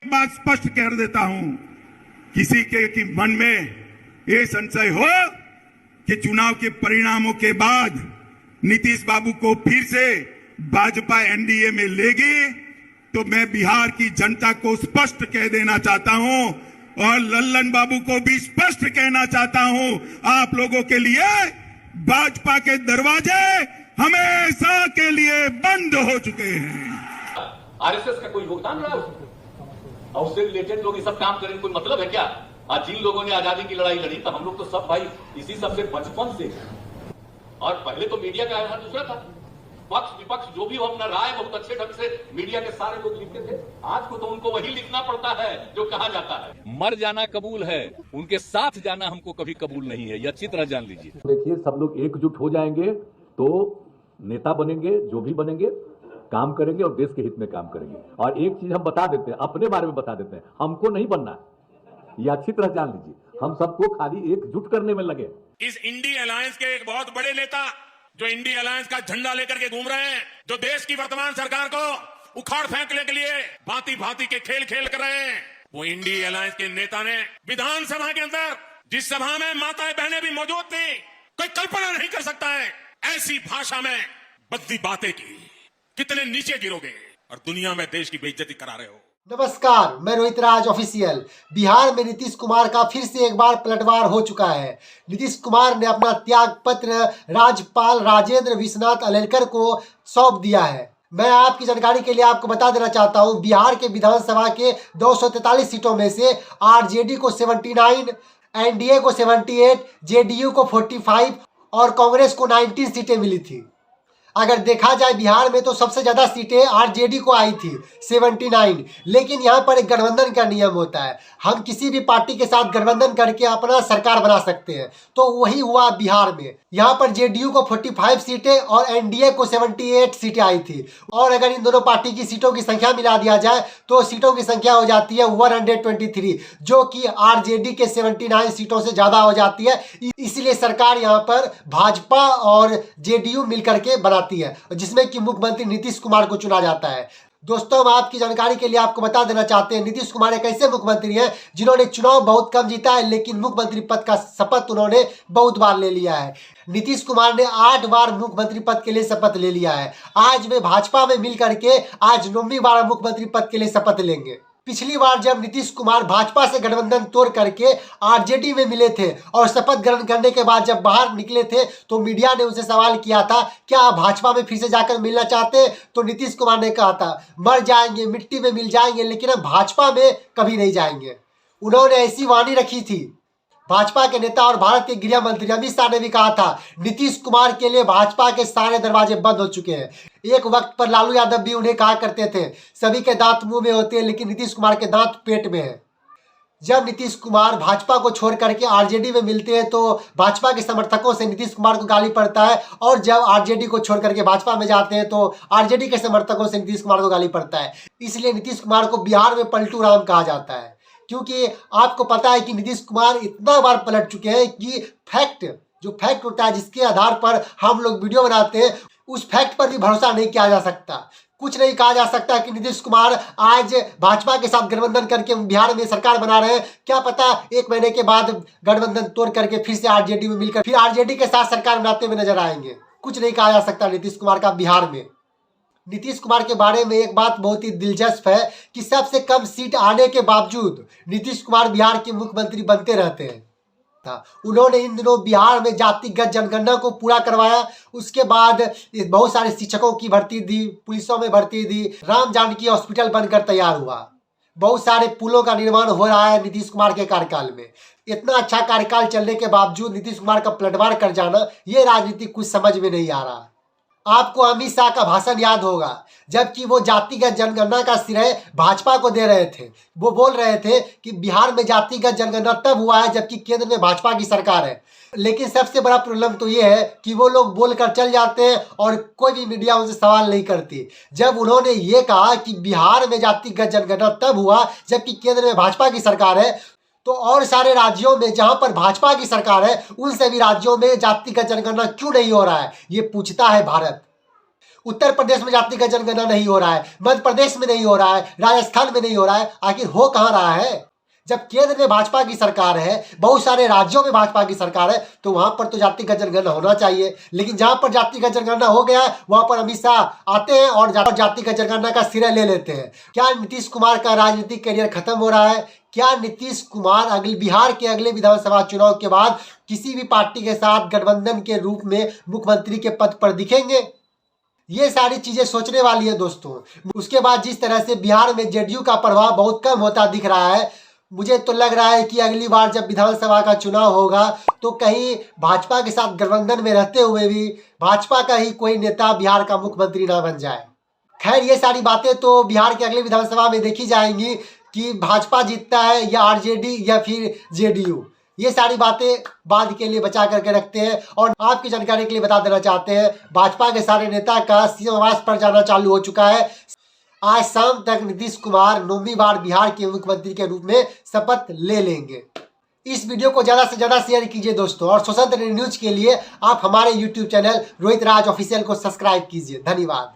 बात स्पष्ट कर देता हूं, किसी के मन में ये संशय हो कि चुनाव के परिणामों के बाद नीतीश बाबू को फिर से भाजपा एनडीए में लेगी, तो मैं बिहार की जनता को स्पष्ट कह देना चाहता हूं और लल्लन बाबू को भी स्पष्ट कहना चाहता हूं, आप लोगों के लिए भाजपा के दरवाजे हमेशा के लिए बंद हो चुके हैं। आरएसएस का कोई योगदान रहा है और उससे रिलेटेड लोग ये सब काम करें, कोई मतलब है क्या? आज जिन लोगों ने आजादी की लड़ाई लड़ी, तो हम लोग तो सब भाई इसी सबसे बचपन से, और पहले तो मीडिया का आधार दूसरा था, पक्ष विपक्ष जो भी हो अपना राय बहुत अच्छे ढंग से मीडिया के सारे लोग लिखते थे। आज को तो उनको वही लिखना पड़ता है जो कहा जाता है। मर जाना कबूल है, उनके साथ जाना हमको कभी कबूल नहीं है, ये अच्छी तरह जान लीजिए। देखिए, सब लोग एकजुट हो जाएंगे तो नेता बनेंगे, जो भी बनेंगे काम करेंगे और देश के हित में काम करेंगे। और एक चीज हम बता देते हैं, अपने बारे में बता देते हैं, हमको नहीं बनना है, ये अच्छी तरह जान लीजिए। हम सबको खाली एकजुट करने में लगे। इस इंडी अलायंस के एक बहुत बड़े नेता जो इंडी अलायंस का झंडा लेकर के घूम रहे हैं, जो देश की वर्तमान सरकार को उखाड़ फेंकने के लिए भांति भांति के खेल खेल कर रहे हैं, वो इंडी अलायंस के नेता ने विधानसभा के अंदर, जिस सभा में माताएं बहनें भी मौजूद थी, कोई कल्पना नहीं कर सकता है ऐसी भाषा में बद्दी बातें की। कितने नीचे गिरोगे और दुनिया में देश की बेइज्जती करा रहे हो। नमस्कार, मैं रोहित राज ऑफिशियल। बिहार में नीतीश कुमार का फिर से एक बार पलटवार हो चुका है। नीतीश कुमार ने अपना त्याग पत्र राज्यपाल राजेंद्र विश्वनाथ अर्लेकर को सौंप दिया है। मैं आपकी जानकारी के लिए आपको बता देना चाहता हूं, बिहार के विधानसभा के 243 सीटों में से आरजेडी को 79, एनडीए को 78, जेडीयू को 45 और कांग्रेस को 19 सीटें मिली थी। अगर देखा जाए बिहार में तो सबसे ज्यादा सीटें आरजेडी को आई थी 79। लेकिन यहाँ पर एक गठबंधन का नियम होता है, हम किसी भी पार्टी के साथ गठबंधन करके अपना सरकार बना सकते हैं, तो वही हुआ बिहार में। यहाँ पर जेडीयू को 45 सीटें और एनडीए को 78 सीटें आई थी। और अगर इन दोनों पार्टी की सीटों की संख्या मिला दिया जाए तो सीटों की संख्या हो जाती है 123, जो कि आरजेडी के 79 सीटों से ज्यादा हो जाती है। इसलिए सरकार यहाँ पर भाजपा और जेडीयू मिलकर के बनाती है, जिसमें कि मुख्यमंत्री नीतीश कुमार को चुना जाता है। दोस्तों, हम आपकी जानकारी के लिए आपको बता देना चाहते हैं, नीतीश कुमार एक ऐसे मुख्यमंत्री हैं जिन्होंने चुनाव बहुत कम जीता है, लेकिन मुख्यमंत्री पद का शपथ उन्होंने बहुत बार ले लिया है। नीतीश कुमार ने 8 बार मुख्यमंत्री पद के लिए शपथ ले लिया है। आज वे भाजपा में मिल करके आज 9वीं बार मुख्यमंत्री पद के लिए शपथ लेंगे। पिछली बार जब नीतीश कुमार भाजपा से गठबंधन तोड़ करके आरजेडी में मिले थे और शपथ ग्रहण करने के बाद जब बाहर निकले थे, तो मीडिया ने उनसे सवाल किया था, क्या आप भाजपा में फिर से जाकर मिलना चाहते हैं? तो नीतीश कुमार ने कहा था, मर जाएंगे, मिट्टी में मिल जाएंगे, लेकिन हम भाजपा में कभी नहीं जाएंगे। उन्होंने ऐसी वाणी रखी थी। भाजपा के नेता और भारत के गृह मंत्री अमित शाह ने भी कहा था, नीतीश कुमार के लिए भाजपा के सारे दरवाजे बंद हो चुके हैं। एक वक्त पर लालू यादव भी उन्हें कहा करते थे, सभी के दांत मुंह में होते हैं लेकिन नीतीश कुमार के दांत पेट में है। जब नीतीश कुमार भाजपा को छोड़ करके आरजेडी में मिलते हैं तो भाजपा के समर्थकों से नीतीश कुमार को गाली पड़ता है, और जब आरजेडी को छोड़ करके भाजपा में जाते हैं तो आरजेडी के समर्थकों से नीतीश कुमार को गाली पड़ता है। इसलिए नीतीश कुमार को बिहार में पलटू राम कहा जाता है, क्योंकि आपको पता है कि नीतीश कुमार इतना बार पलट चुके हैं कि फैक्ट होता है जिसके आधार पर हम लोग वीडियो बनाते हैं, उस फैक्ट पर भी भरोसा नहीं किया जा सकता। कुछ नहीं कहा जा सकता कि नीतीश कुमार आज भाजपा के साथ गठबंधन करके बिहार में सरकार बना रहे हैं। क्या पता 1 महीने के बाद गठबंधन तोड़ करके फिर से आरजेडी में मिलकर फिर आरजेडी के साथ सरकार बनाते हुए नजर आएंगे। कुछ नहीं कहा जा सकता नीतीश कुमार का बिहार में। नीतीश कुमार के बारे में एक बात बहुत ही दिलचस्प है कि सबसे कम सीट आने के बावजूद नीतीश कुमार बिहार के मुख्यमंत्री बनते रहते हैं। उन्होंने इन दिनों बिहार में जातिगत जनगणना को पूरा करवाया, उसके बाद बहुत सारे शिक्षकों की भर्ती दी, पुलिसों में भर्ती दी, राम जानकी हॉस्पिटल बनकर तैयार हुआ, बहुत सारे पुलों का निर्माण हो रहा है नीतीश कुमार के कार्यकाल में। इतना अच्छा कार्यकाल चलने के बावजूद नीतीश कुमार का पलटवार कर जाना, ये राजनीति कुछ समझ में नहीं आ रहा। आपको अमित शाह का भाषण याद होगा, जबकि वो जातिगत जनगणना का श्रेय भाजपा को दे रहे थे। वो बोल रहे थे कि बिहार में जातिगत जनगणना तब हुआ है जबकि केंद्र में भाजपा की सरकार है। लेकिन सबसे बड़ा प्रॉब्लम तो ये है कि वो लोग बोलकर चल जाते हैं और कोई भी मीडिया उनसे सवाल नहीं करती। जब उन्होंने ये कहा कि बिहार में जातिगत जनगणना तब हुआ जबकि केंद्र में भाजपा की सरकार है, तो और सारे राज्यों में जहां पर भाजपा की सरकार है उन सभी राज्यों में जातिगत जनगणना क्यों नहीं हो रहा है, ये पूछता है भारत। उत्तर प्रदेश में जातिगत जनगणना नहीं हो रहा है, मध्य प्रदेश में नहीं हो रहा है, राजस्थान में नहीं हो रहा है, आखिर हो कहां रहा है? जब केंद्र में भाजपा की सरकार है, बहुत सारे राज्यों में भाजपा की सरकार है, तो वहां पर तो जातिगत जनगणना होना चाहिए। लेकिन जहां पर जातिगत जनगणना हो गया है वहां पर अमित शाह आते हैं और जातिगत जनगणना का श्रेय ले लेते हैं। क्या नीतीश कुमार का राजनीतिक करियर खत्म हो रहा है? क्या नीतीश कुमार बिहार के अगले विधानसभा चुनाव के बाद किसी भी पार्टी के साथ गठबंधन के रूप में मुख्यमंत्री के पद पर दिखेंगे? ये सारी चीजें सोचने वाली है दोस्तों। उसके बाद जिस तरह से बिहार में जेडीयू का प्रभाव बहुत कम होता दिख रहा है, मुझे तो लग रहा है कि अगली बार जब विधानसभा का चुनाव होगा तो कहीं भाजपा के साथ गठबंधन में रहते हुए भी भाजपा का ही कोई नेता बिहार का मुख्यमंत्री ना बन जाए। खैर, ये सारी बातें तो बिहार के अगले विधानसभा में देखी जाएंगी कि भाजपा जीतता है या आरजेडी या फिर जेडीयू। ये सारी बातें बाद के लिए बचा करके रखते हैं और आपकी जानकारी के लिए बता देना चाहते हैं, भाजपा के सारे नेता का सीएम आवास पर जाना चालू हो चुका है। आज शाम तक नीतीश कुमार 9वीं बार बिहार के मुख्यमंत्री के रूप में शपथ ले लेंगे। इस वीडियो को ज्यादा से ज्यादा शेयर कीजिए दोस्तों, और स्वतंत्र न्यूज के लिए आप हमारे YouTube channel Rohit Raj official को सब्सक्राइब कीजिए। धन्यवाद।